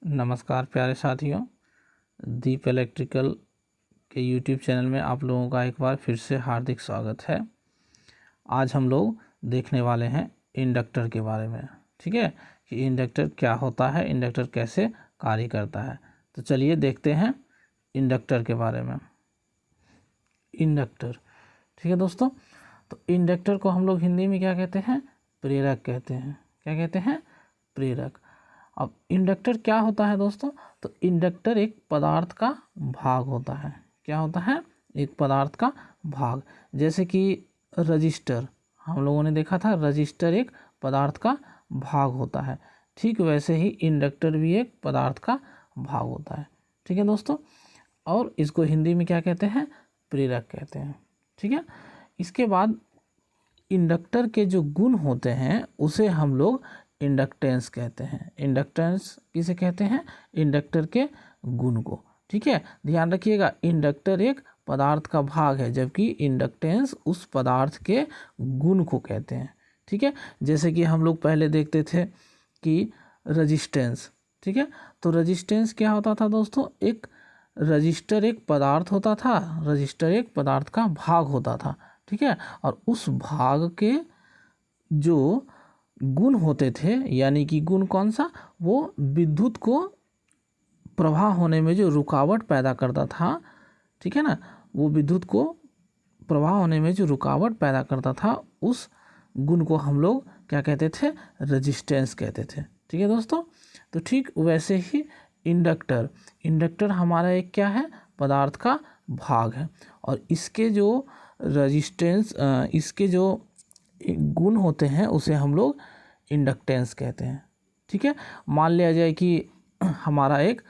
नमस्कार प्यारे साथियों, दीप इलेक्ट्रिकल के यूट्यूब चैनल में आप लोगों का एक बार फिर से हार्दिक स्वागत है। आज हम लोग देखने वाले हैं इंडक्टर के बारे में। ठीक है कि इंडक्टर क्या होता है, इंडक्टर कैसे कार्य करता है। तो चलिए देखते हैं इंडक्टर के बारे में। इंडक्टर, ठीक है दोस्तों। तो इंडक्टर को हम लोग हिंदी में क्या कहते हैं? प्रेरक कहते हैं। क्या कहते हैं? प्रेरक। अब इंडक्टर क्या होता है दोस्तों? तो इंडक्टर एक पदार्थ का भाग होता है। क्या होता है? एक पदार्थ का भाग। जैसे कि रजिस्टर हम लोगों ने देखा था, रजिस्टर एक पदार्थ का भाग होता है। ठीक वैसे ही इंडक्टर भी एक पदार्थ का भाग होता है। ठीक है दोस्तों। और इसको हिंदी में क्या कहते हैं? प्रेरक कहते हैं। ठीक है। इसके बाद इंडक्टर के जो गुण होते हैं उसे हम लोग इंडक्टेंस कहते हैं। इंडक्टेंस किसे कहते हैं? इंडक्टर के गुण को। ठीक है, ध्यान रखिएगा, इंडक्टर एक पदार्थ का भाग है जबकि इंडक्टेंस उस पदार्थ के गुण को कहते हैं। ठीक है, जैसे कि हम लोग पहले देखते थे कि रजिस्टेंस। ठीक है, तो रजिस्टेंस क्या होता था दोस्तों? एक रजिस्टर एक पदार्थ होता था, रजिस्टर एक पदार्थ का भाग होता था। ठीक है, और उस भाग के जो गुण होते थे, यानी कि गुण कौन सा? वो विद्युत को प्रवाह होने में जो रुकावट पैदा करता था। ठीक है ना, वो विद्युत को प्रवाह होने में जो रुकावट पैदा करता था, उस गुण को हम लोग क्या कहते थे? रेजिस्टेंस कहते थे। ठीक है दोस्तों। तो ठीक वैसे ही इंडक्टर, इंडक्टर हमारा एक क्या है? पदार्थ का भाग है। और इसके जो रेजिस्टेंस, इसके जो गुण होते हैं उसे हम लोग इंडक्टेंस कहते हैं। ठीक है, मान लिया जाए कि हमारा एक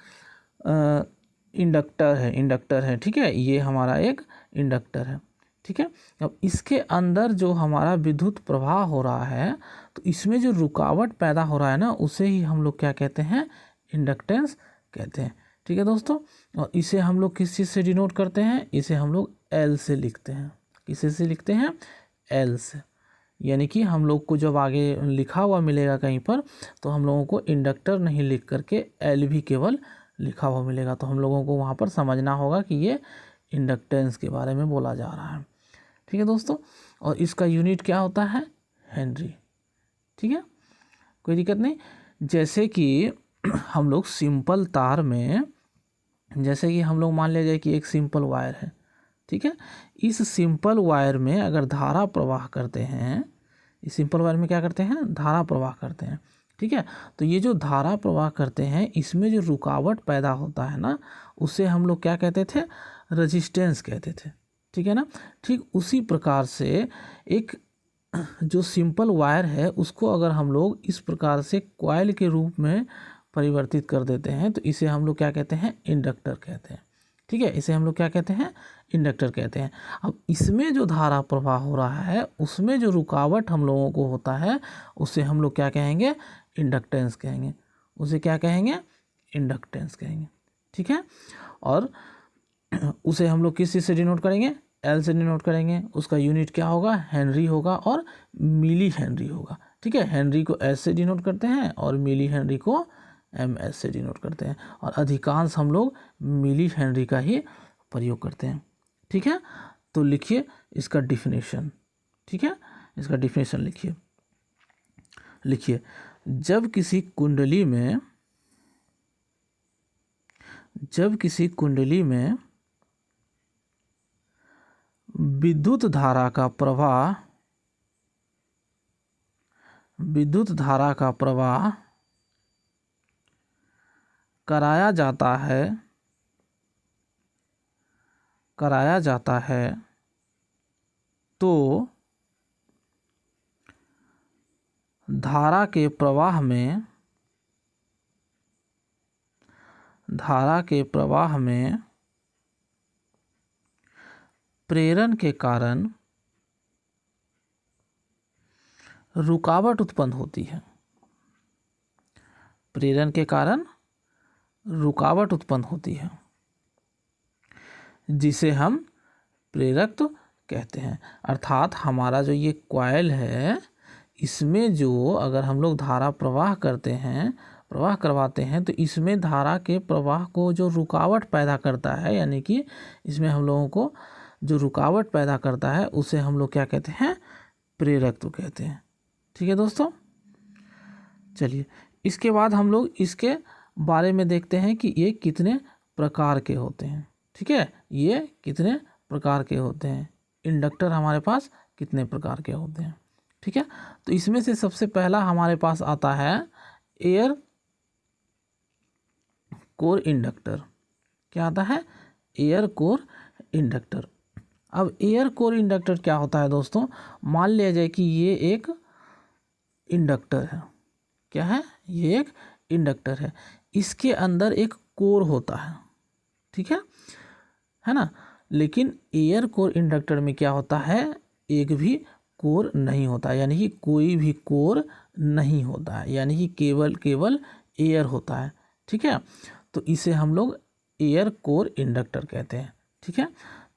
इंडक्टर है। ठीक है, ये हमारा एक इंडक्टर है। ठीक है, अब इसके अंदर जो हमारा विद्युत प्रवाह हो रहा है, तो इसमें जो रुकावट पैदा हो रहा है ना, उसे ही हम लोग क्या कहते हैं? इंडक्टेंस कहते हैं। ठीक है दोस्तों। और इसे हम लोग किस चीज़ से डिनोट करते हैं? इसे हम लोग एल से लिखते हैं। किसे से लिखते हैं? एल से। यानी कि हम लोग को जब आगे लिखा हुआ मिलेगा कहीं पर, तो हम लोगों को इंडक्टर नहीं लिख करके एल भी केवल लिखा हुआ मिलेगा। तो हम लोगों को वहाँ पर समझना होगा कि ये इंडक्टेंस के बारे में बोला जा रहा है। ठीक है दोस्तों। और इसका यूनिट क्या होता है? हेनरी। ठीक है, कोई दिक्कत नहीं। जैसे कि हम लोग सिंपल तार में, जैसे कि हम लोग मान लिया जाए कि एक सिंपल वायर है। ठीक है, इस सिंपल वायर में अगर धारा प्रवाह करते हैं, इस सिंपल वायर में क्या करते हैं? धारा प्रवाह करते हैं। ठीक है, तो ये जो धारा प्रवाह करते हैं, इसमें जो रुकावट पैदा होता है ना, उसे हम लोग क्या कहते थे? रेजिस्टेंस कहते थे। ठीक है ना। ठीक उसी प्रकार से एक जो सिंपल वायर है उसको अगर हम लोग इस प्रकार से कॉइल के रूप में परिवर्तित कर देते हैं, तो इसे हम लोग क्या कहते हैं? इंडक्टर कहते हैं। ठीक है, इसे हम लोग क्या कहते हैं? इंडक्टर कहते हैं। अब इसमें जो धारा प्रवाह हो रहा है, उसमें जो रुकावट हम लोगों को होता है, उसे हम लोग क्या कहेंगे? इंडक्टेंस कहेंगे। उसे क्या कहेंगे? इंडक्टेंस कहेंगे। ठीक है, और उसे हम लोग किस चीज़ से डिनोट करेंगे? एल से डिनोट करेंगे। उसका यूनिट क्या होगा? हेनरी होगा और मिली हेनरी होगा। ठीक है, हेनरी को एस से डिनोट करते हैं और मिली हेनरी को एम एस से डिनोट करते हैं। और अधिकांश हम लोग मिली हेनरी का ही प्रयोग करते हैं। ठीक है, तो लिखिए इसका डिफिनेशन। ठीक है, इसका डिफिनेशन लिखिए। जब किसी कुंडली में विद्युत धारा का प्रवाह कराया जाता है तो धारा के प्रवाह में प्रेरण के कारण रुकावट उत्पन्न होती है। प्रेरण के कारण रुकावट उत्पन्न होती है, जिसे हम प्रेरकत्व कहते हैं। अर्थात हमारा जो ये कॉइल है, इसमें जो अगर हम लोग धारा प्रवाह करते हैं, प्रवाह करवाते हैं तो इसमें धारा के प्रवाह को जो रुकावट पैदा करता है, यानी कि इसमें हम लोगों को जो रुकावट पैदा करता है उसे हम लोग क्या कहते हैं, प्रेरकत्व कहते हैं। ठीक है दोस्तों, चलिए इसके बाद हम लोग इसके बारे में देखते हैं कि ये कितने प्रकार के होते हैं। ठीक है, ये कितने प्रकार के होते हैं, इंडक्टर हमारे पास कितने प्रकार के होते हैं। ठीक है, तो इसमें से सबसे पहला हमारे पास आता है एयर कोर इंडक्टर। क्या आता है, एयर कोर इंडक्टर। अब एयर कोर इंडक्टर क्या होता है दोस्तों, मान लिया जाए कि ये एक इंडक्टर है। क्या है, ये एक इंडक्टर है, इसके अंदर एक कोर होता है। ठीक है ना। लेकिन एयर कोर इंडक्टर में क्या होता है, एक भी कोर नहीं होता, यानी कि कोई भी कोर नहीं होता है, यानी कि केवल एयर होता है। ठीक है, तो इसे हम लोग एयर कोर इंडक्टर कहते हैं। ठीक है,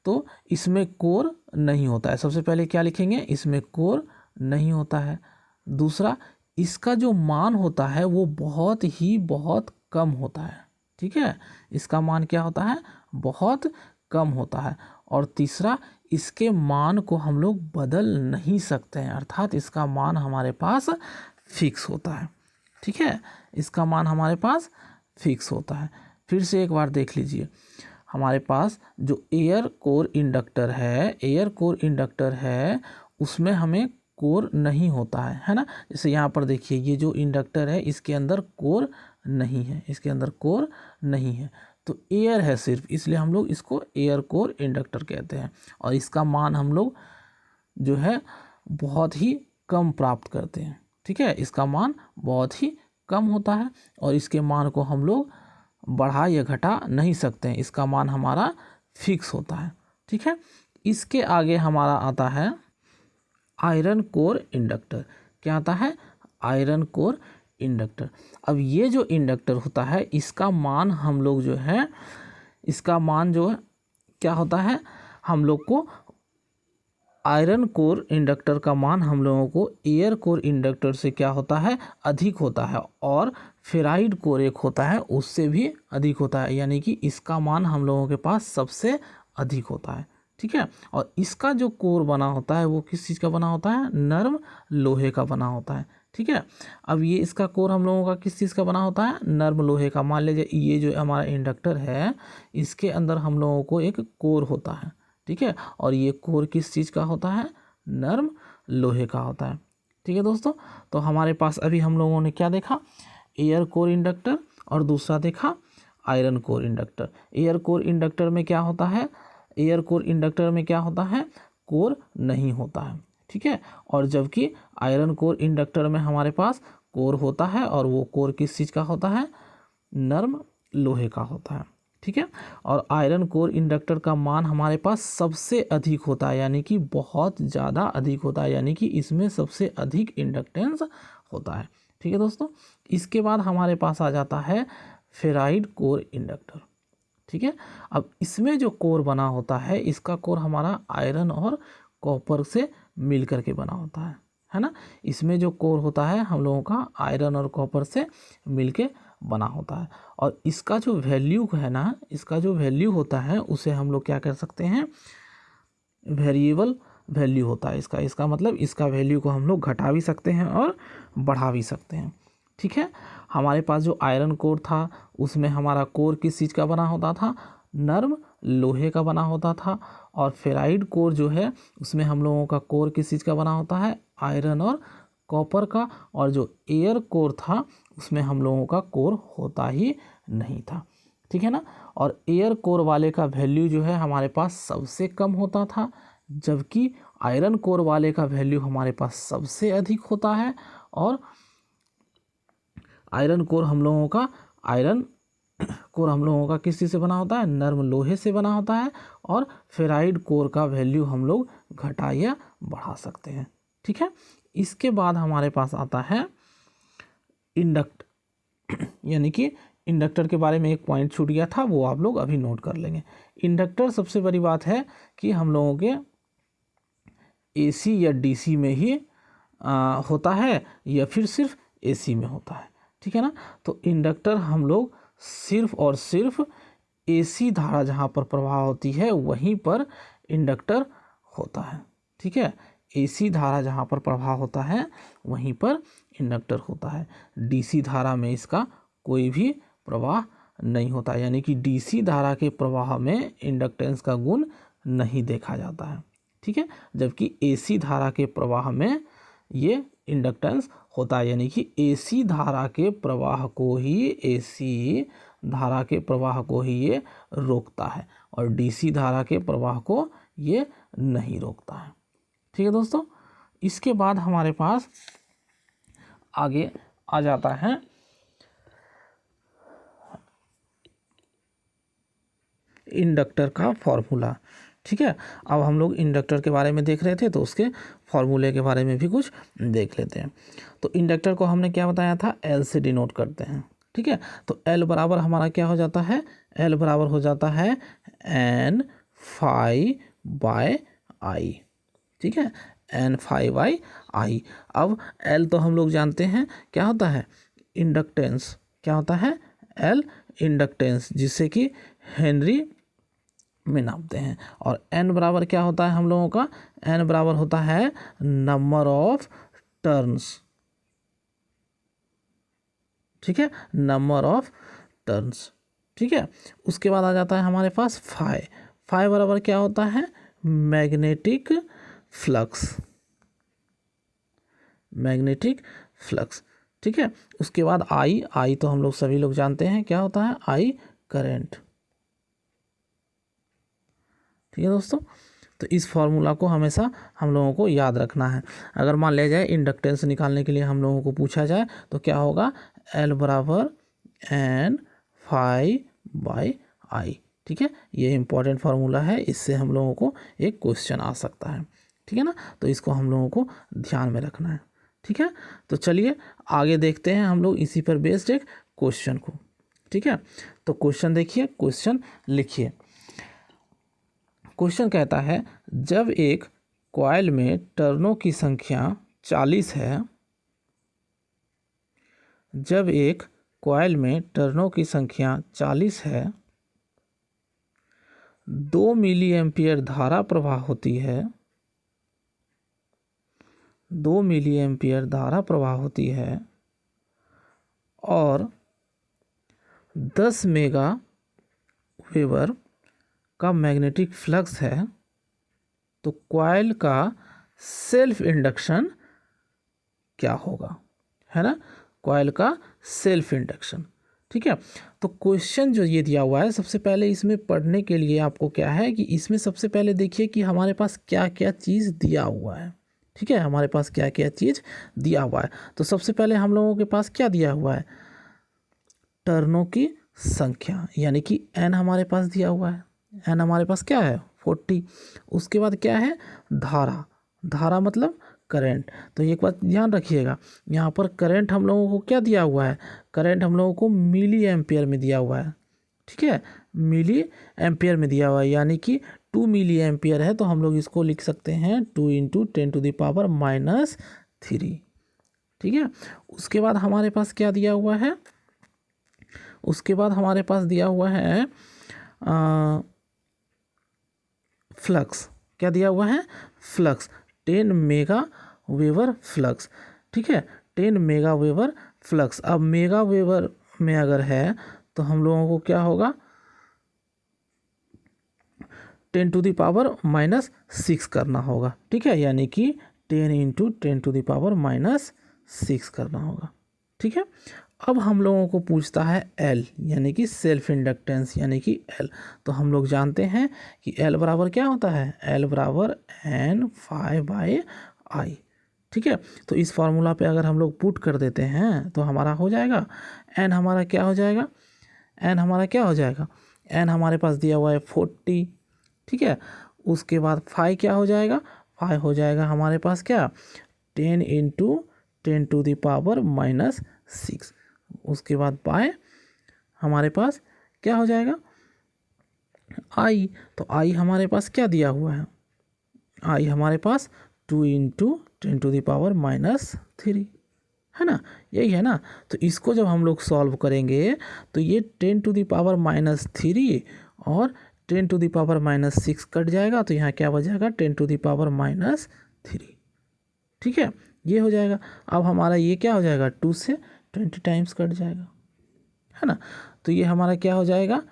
तो इसमें कोर नहीं होता है। सबसे पहले क्या लिखेंगे, इसमें कोर नहीं होता है। दूसरा, इसका जो मान होता है वो बहुत कम होता है। ठीक है, इसका मान क्या होता है, बहुत कम होता है। और तीसरा, इसके मान को हम लोग बदल नहीं सकते हैं, अर्थात इसका मान हमारे पास फिक्स होता है। ठीक है, इसका मान हमारे पास फिक्स होता है। फिर से एक बार देख लीजिए, हमारे पास जो एयर कोर इंडक्टर है उसमें हमें कोर नहीं होता है ना। जैसे यहाँ पर देखिए, ये जो इंडक्टर है इसके अंदर कोर नहीं है, इसके अंदर कोर नहीं है, तो एयर है सिर्फ, इसलिए हम लोग इसको एयर कोर इंडक्टर कहते हैं। और इसका मान हम लोग जो है बहुत ही कम प्राप्त करते हैं। ठीक है, इसका मान बहुत ही कम होता है और इसके मान को हम लोग बढ़ा या घटा नहीं सकते हैं, इसका मान हमारा फिक्स होता है। ठीक है, इसके आगे हमारा आता है आयरन कोर इंडक्टर। क्या आता है, आयरन कोर इंडक्टर। अब ये जो इंडक्टर होता है इसका मान हम लोग जो है, इसका मान जो है क्या होता है, हम लोग को आयरन कोर इंडक्टर का मान हम लोगों को एयर कोर इंडक्टर से क्या होता है, अधिक होता है। और फेराइड कोर एक होता है उससे भी अधिक होता है, यानी कि इसका मान हम लोगों के पास सबसे अधिक होता है। ठीक है, और इसका जो कोर बना होता है वो किस चीज़ का बना होता है, नर्म लोहे का बना होता है। ठीक है, अब ये इसका कोर हम लोगों का किस चीज़ का बना होता है, नर्म लोहे का। मान लीजिए ये जो हमारा इंडक्टर है इसके अंदर हम लोगों को एक कोर होता है। ठीक है, और ये कोर किस चीज़ का होता है, नर्म लोहे का होता है। ठीक है दोस्तों, तो हमारे पास अभी हम लोगों ने क्या देखा, एयर कोर इंडक्टर, और दूसरा देखा iron core inductor. Air core inductor में क्या होता है, एयर कोर इंडक्टर में क्या होता है, कोर नहीं होता है। ठीक है, और जबकि आयरन कोर इंडक्टर में हमारे पास कोर होता है, और वो कोर किस चीज़ का होता है, नर्म लोहे का होता है। ठीक है, और आयरन कोर इंडक्टर का मान हमारे पास सबसे अधिक होता है, यानी कि बहुत ज़्यादा अधिक होता है, यानी कि इसमें सबसे अधिक इंडक्टेंस होता है। ठीक है दोस्तों, इसके बाद हमारे पास आ जाता है फेराइड कोर इंडक्टर। ठीक है, अब इसमें जो कोर बना होता है इसका कोर हमारा आयरन और कॉपर से मिल करके बना होता है ना। इसमें जो कोर होता है हम लोगों का आयरन और कॉपर से मिलके बना होता है। और इसका जो वैल्यू है ना, इसका जो वैल्यू होता है उसे हम लोग क्या कर सकते हैं, वेरिएबल वैल्यू होता है इसका मतलब इसका वैल्यू को हम लोग घटा भी सकते हैं और बढ़ा भी सकते हैं। ठीक है, हमारे पास जो आयरन कोर था उसमें हमारा कोर किस चीज़ का बना होता था, नर्म लोहे का बना होता था। और फेराइड कोर जो है उसमें हम लोगों का कोर किस चीज़ का बना होता है, आयरन और कॉपर का। और जो एयर कोर था उसमें हम लोगों का कोर होता ही नहीं था। ठीक है ना, और एयर कोर वाले का वैल्यू जो है हमारे पास सबसे कम होता था, जबकि आयरन कोर वाले का वैल्यू हमारे पास सबसे अधिक होता है। और आयरन कोर हम लोगों का किस चीज़ से बना होता है, नर्म लोहे से बना होता है। और फेराइड कोर का वैल्यू हम लोग घटा या बढ़ा सकते हैं। ठीक है, इसके बाद हमारे पास आता है यानी कि इंडक्टर के बारे में एक पॉइंट छूट गया था, वो आप लोग अभी नोट कर लेंगे। इंडक्टर सबसे बड़ी बात है कि हम लोगों के एसी या डीसी में ही होता है या फिर सिर्फ एसी में होता है। ठीक है ना। तो इंडक्टर हम लोग सिर्फ और सिर्फ एसी धारा जहाँ पर प्रवाह होती है वहीं पर इंडक्टर होता है, ठीक है। एसी धारा जहाँ पर प्रवाह होता है वहीं पर इंडक्टर होता है। डीसी धारा में इसका कोई भी प्रवाह नहीं होता, यानी कि डीसी धारा के प्रवाह में इंडक्टेंस का गुण नहीं देखा जाता है, ठीक है। जबकि एसी धारा के प्रवाह में ये इंडक्टेंस होता है, यानी कि एसी धारा के प्रवाह को ही ये रोकता है और डीसी धारा के प्रवाह को ये नहीं रोकता है, ठीक है दोस्तों। इसके बाद हमारे पास आगे आ जाता है इंडक्टर का फॉर्मूला, ठीक है। अब हम लोग इंडक्टर के बारे में देख रहे थे तो उसके फॉर्मूले के बारे में भी कुछ देख लेते हैं। तो इंडक्टर को हमने क्या बताया था, एल से डिनोट करते हैं, ठीक है। तो एल बराबर हमारा क्या हो जाता है, एल बराबर हो जाता है एन फाई बाय आई, ठीक है, एन फाई बाई आई। अब एल तो हम लोग जानते हैं क्या होता है, इंडक्टेंस, क्या होता है, एल इंडक्टेंस, जिससे कि हेनरी में नापते हैं। और एन बराबर क्या होता है हम लोगों का, एन बराबर होता है नंबर ऑफ टर्न्स, ठीक है, नंबर ऑफ टर्न्स, ठीक है। उसके बाद आ जाता है हमारे पास फाई, फाई बराबर क्या होता है, मैग्नेटिक फ्लक्स, मैग्नेटिक फ्लक्स, ठीक है। उसके बाद आई, आई तो हम लोग सभी लोग जानते हैं क्या होता है, आई करंट, ठीक है दोस्तों। तो इस फॉर्मूला को हमेशा हम लोगों को याद रखना है। अगर मान लिया जाए इंडक्टेंस निकालने के लिए हम लोगों को पूछा जाए तो क्या होगा, एल बराबर एन फाई बाई आई, ठीक है। ये इंपॉर्टेंट फार्मूला है, इससे हम लोगों को एक क्वेश्चन आ सकता है, ठीक है ना। तो इसको हम लोगों को ध्यान में रखना है, ठीक है। तो चलिए आगे देखते हैं हम लोग इसी पर बेस्ड एक क्वेश्चन को, ठीक है। तो क्वेश्चन देखिए, क्वेश्चन लिखिए। क्वेश्चन कहता है जब एक कॉइल में टर्नों की संख्या 40 है, जब एक कॉइल में टर्नों की संख्या 40 है, 2 मिली एम्पियर धारा प्रवाह होती है, 2 मिली एम्पियर धारा प्रवाह होती है और 10 मेगा वेबर का मैग्नेटिक फ्लक्स है, तो कॉइल का सेल्फ इंडक्शन क्या होगा, है ना, कॉइल का सेल्फ इंडक्शन, ठीक है। तो क्वेश्चन जो ये दिया हुआ है, सबसे पहले इसमें पढ़ने के लिए आपको क्या है कि इसमें सबसे पहले देखिए कि हमारे पास क्या क्या चीज़ दिया हुआ है, ठीक है, हमारे पास क्या क्या चीज़ दिया हुआ है। तो सबसे पहले हम लोगों के पास क्या दिया हुआ है, टर्नों की संख्या, यानी कि एन हमारे पास दिया हुआ है, एन हमारे पास क्या है 40। उसके बाद क्या है, धारा, धारा मतलब करंट। तो एक बात ध्यान रखिएगा, यहाँ पर करंट हम लोगों को क्या दिया हुआ है, करंट हम लोगों को मिली एम्पियर में दिया हुआ है, ठीक है, मिली एम्पियर में दिया हुआ है, यानी कि 2 मिली एम्पियर है, तो हम लोग इसको लिख सकते हैं 2 × 10⁻³ ठीक है। उसके बाद हमारे पास क्या दिया हुआ है, उसके बाद हमारे पास दिया हुआ है फ्लक्स, क्या दिया हुआ है, फ्लक्स 10 मेगा वेबर फ्लक्स, ठीक है, 10 मेगा वेबर फ्लक्स। अब मेगा वेबर में अगर है तो हम लोगों को क्या होगा, 10⁻⁻6 करना होगा, ठीक है, यानी कि 10 × 10⁻⁻6 करना होगा, ठीक है। अब हम लोगों को पूछता है एल, यानी कि सेल्फ इंडक्टेंस, यानी कि एल। तो हम लोग जानते हैं कि एल बराबर क्या होता है, एल बराबर एन फाई बाई आई, ठीक है। तो इस फार्मूला पे अगर हम लोग पुट कर देते हैं तो हमारा हो जाएगा, एन हमारा क्या हो जाएगा, एन हमारा क्या हो जाएगा, एन हमारे पास दिया हुआ है 40, ठीक है। उसके बाद फाई क्या हो जाएगा, फाई हो जाएगा हमारे पास क्या, 10 × 10⁻⁻6। उसके बाद बाय हमारे पास क्या हो जाएगा, आई। तो आई हमारे पास क्या दिया हुआ है, आई हमारे पास 2 × 10⁻⁻3, है ना, यही है ना। तो इसको जब हम लोग सॉल्व करेंगे तो ये 10⁻³ और 10⁻⁻6 कट जाएगा, तो यहाँ क्या बच जाएगा 10⁻⁻3। ठीक है, ये हो जाएगा। अब हमारा ये क्या हो जाएगा, 2 से 20 टाइम्स कट जाएगा, है ना। तो ये हमारा क्या हो जाएगा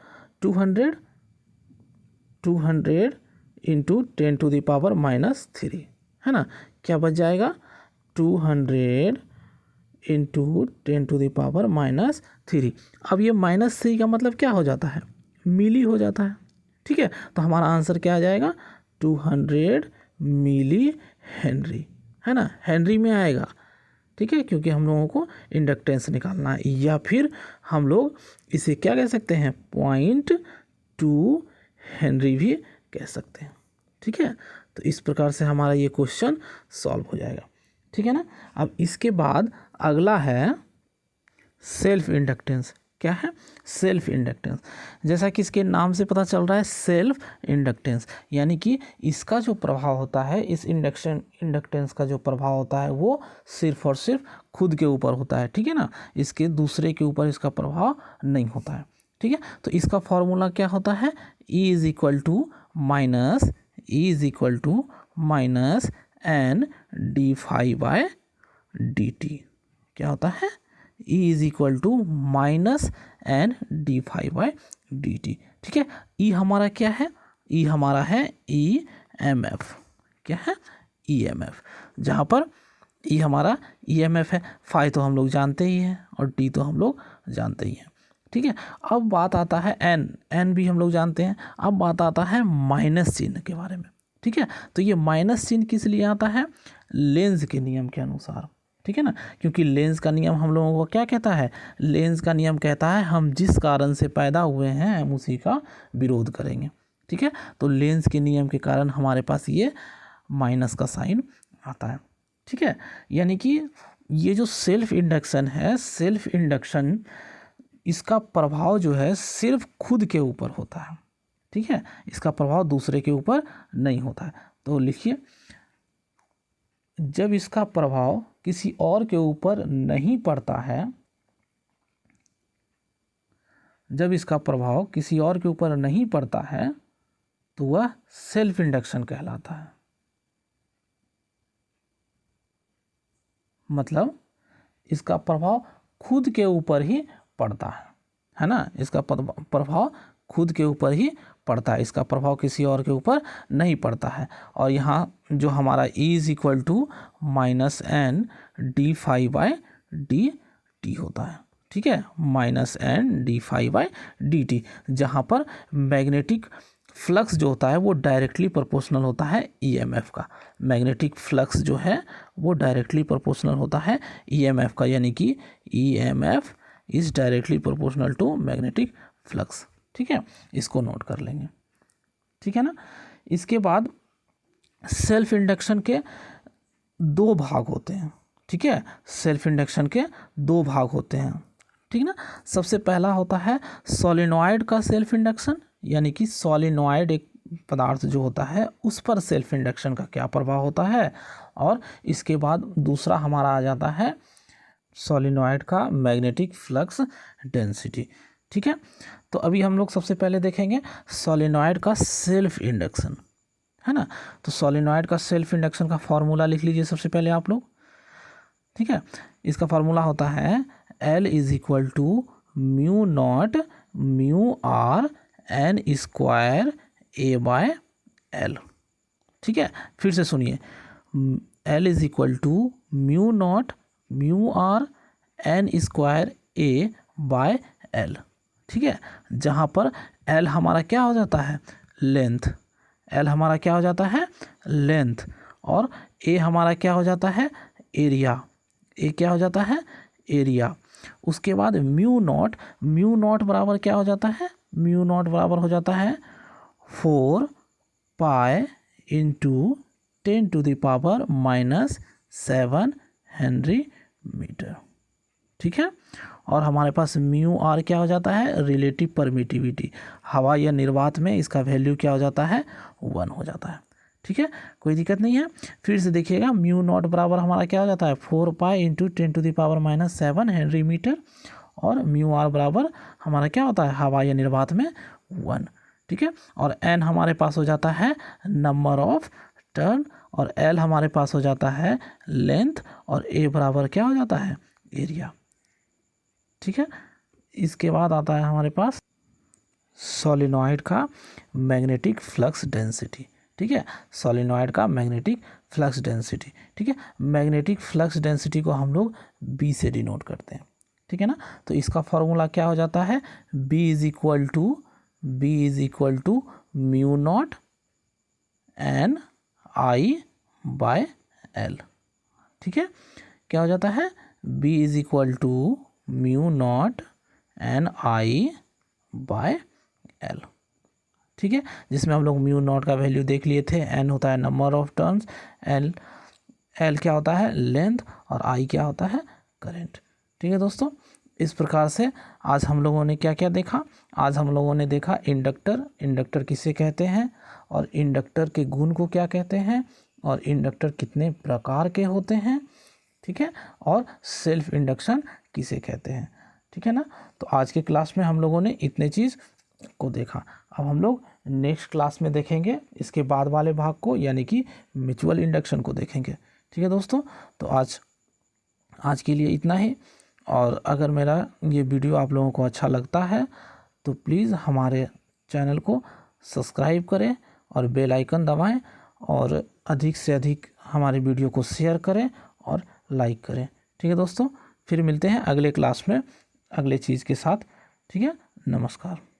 200 इंटू 10⁻⁻3, है ना। क्या बच जाएगा 200 इंटू 10⁻⁻3। अब ये -3 का मतलब क्या हो जाता है, मिली हो जाता है। ठीक है, तो हमारा आंसर क्या आ जाएगा 200 मिली हेनरी, है ना, हेनरी में आएगा। ठीक है, क्योंकि हम लोगों को इंडक्टेंस निकालना है, या फिर हम लोग इसे क्या कह सकते हैं 0.2 हेनरी भी कह सकते हैं। ठीक है, तो इस प्रकार से हमारा ये क्वेश्चन सॉल्व हो जाएगा। ठीक है ना। अब इसके बाद अगला है सेल्फ इंडक्टेंस। क्या है, सेल्फ इंडक्टेंस। जैसा कि इसके नाम से पता चल रहा है सेल्फ इंडक्टेंस, यानी कि इसका जो प्रभाव होता है, इस इंडक्टेंस का जो प्रभाव होता है वो सिर्फ और सिर्फ खुद के ऊपर होता है। ठीक है ना, इसके दूसरे के ऊपर इसका प्रभाव नहीं होता है। ठीक है, तो इसका फॉर्मूला क्या होता है, E is equal to minus N D phi by D T. क्या होता है, E is equal to minus N D phi by D T. ठीक है, E हमारा क्या है, E हमारा है EMF। क्या है, EMF, जहाँ पर E हमारा EMF है, फाई तो हम लोग जानते ही हैं और टी तो हम लोग जानते ही हैं। ठीक है, अब बात आता है एन भी हम लोग जानते हैं। अब बात आता है माइनस चिन्ह के बारे में। ठीक है, तो ये माइनस चिन्ह किस लिए आता है, लेंज के नियम के अनुसार। ठीक है ना, क्योंकि लेंज का नियम हम लोगों को क्या कहता है, लेंज का नियम कहता है हम जिस कारण से पैदा हुए हैं हम उसी का विरोध करेंगे। ठीक है, तो लेंज के नियम के कारण हमारे पास ये माइनस का साइन आता है। ठीक है, यानी कि ये जो सेल्फ इंडक्शन है, सेल्फ इंडक्शन इसका प्रभाव जो है सिर्फ खुद के ऊपर होता है। ठीक है, इसका प्रभाव दूसरे के ऊपर नहीं होता है। तो लिखिए, जब इसका प्रभाव किसी और के ऊपर नहीं पड़ता है, जब इसका प्रभाव किसी और के ऊपर नहीं पड़ता है तो वह सेल्फ इंडक्शन कहलाता है। मतलब इसका प्रभाव खुद के ऊपर ही पड़ता है ना, इसका प्रभाव खुद के ऊपर ही पड़ता है, इसका प्रभाव किसी और के ऊपर नहीं पड़ता है। और यहाँ जो हमारा E is equal to minus N D phi by D T होता है। ठीक है, minus N D phi by D T, जहाँ पर मैग्नेटिक फ्लक्स जो होता है वो डायरेक्टली प्रोपोर्शनल होता है EMF का। मैग्नेटिक फ्लक्स जो है वो डायरेक्टली प्रोपोर्शनल होता है EMF का, यानी कि EMF is directly proportional to magnetic flux. ठीक है, इसको नोट कर लेंगे। ठीक है ना, इसके बाद सेल्फ इंडक्शन के 2 भाग होते हैं। ठीक है, सेल्फ इंडक्शन के 2 भाग होते हैं। ठीक ना, सबसे पहला होता है सोलेनॉइड का सेल्फ इंडक्शन, यानी कि सोलेनॉइड एक पदार्थ जो होता है उस पर सेल्फ इंडक्शन का क्या प्रभाव होता है। और इसके बाद दूसरा हमारा आ जाता है सोलेनॉइड का मैग्नेटिक फ्लक्स डेंसिटी। ठीक है, तो अभी हम लोग सबसे पहले देखेंगे सोलेनॉइड का सेल्फ इंडक्शन, है ना। तो सोलेनॉइड का सेल्फ इंडक्शन का फॉर्मूला लिख लीजिए सबसे पहले आप लोग। ठीक है, इसका फॉर्मूला होता है L is equal to mu naught mu R N square A by L. ठीक है, फिर से सुनिए, L is equal to mu naught mu R N square A by L. ठीक है, जहाँ पर L हमारा क्या हो जाता है, लेंथ, L हमारा क्या हो जाता है, लेंथ, और A हमारा क्या हो जाता है, एरिया, A क्या हो जाता है, एरिया। उसके बाद म्यू नॉट बराबर क्या हो जाता है, म्यू नॉट बराबर हो जाता है 4 पाई इंटू 10⁻⁻7 हेनरी मीटर। ठीक है, और हमारे पास म्यू आर क्या हो जाता है, रिलेटिव परमिटिविटी, हवा या निर्वात में इसका वैल्यू क्या हो जाता है, 1 हो जाता है। ठीक है, कोई दिक्कत नहीं है। फिर से देखिएगा म्यू नॉट बराबर हमारा क्या हो जाता है 4 पाई इंटू 10⁻⁷ हेनरी मीटर, और म्यू आर बराबर हमारा क्या होता है हवा या निर्वात में 1। ठीक है, और एन हमारे पास हो जाता है नंबर ऑफ टर्न, और एल हमारे पास हो जाता है लेंथ, और ए बराबर क्या हो जाता है एरिया। ठीक है, इसके बाद आता है हमारे पास सोलिनॉइड का मैग्नेटिक फ्लक्स डेंसिटी। ठीक है, सोलिनॉइड का मैग्नेटिक फ्लक्स डेंसिटी। ठीक है, मैग्नेटिक फ्लक्स डेंसिटी को हम लोग बी से डिनोट करते हैं। ठीक है ना, तो इसका फॉर्मूला क्या हो जाता है B is equal to mu naught N I by L. ठीक है, क्या हो जाता है B is equal to mu naught N I by L. ठीक है, जिसमें हम लोग म्यू नॉट का वैल्यू देख लिए थे, एन होता है नंबर ऑफ टर्न्स, एल क्या होता है लेंथ, और आई क्या होता है करंट। ठीक है दोस्तों, इस प्रकार से आज हम लोगों ने क्या क्या देखा। आज हम लोगों ने देखा इंडक्टर किसे कहते हैं, और इंडक्टर के गुण को क्या कहते हैं, और इंडक्टर कितने प्रकार के होते हैं। ठीक है, और सेल्फ इंडक्शन किसे कहते हैं। ठीक है ना, तो आज के क्लास में हम लोगों ने इतने चीज़ को देखा। अब हम लोग नेक्स्ट क्लास में देखेंगे इसके बाद वाले भाग को, यानी कि म्यूचुअल इंडक्शन को देखेंगे। ठीक है दोस्तों, तो आज के लिए इतना ही। और अगर मेरा ये वीडियो आप लोगों को अच्छा लगता है तो प्लीज़ हमारे चैनल को सब्सक्राइब करें और बेल आइकन दबाएं, और अधिक से अधिक हमारे वीडियो को शेयर करें और लाइक करें। ठीक है दोस्तों, फिर मिलते हैं अगले क्लास में अगले चीज़ के साथ। ठीक है, नमस्कार।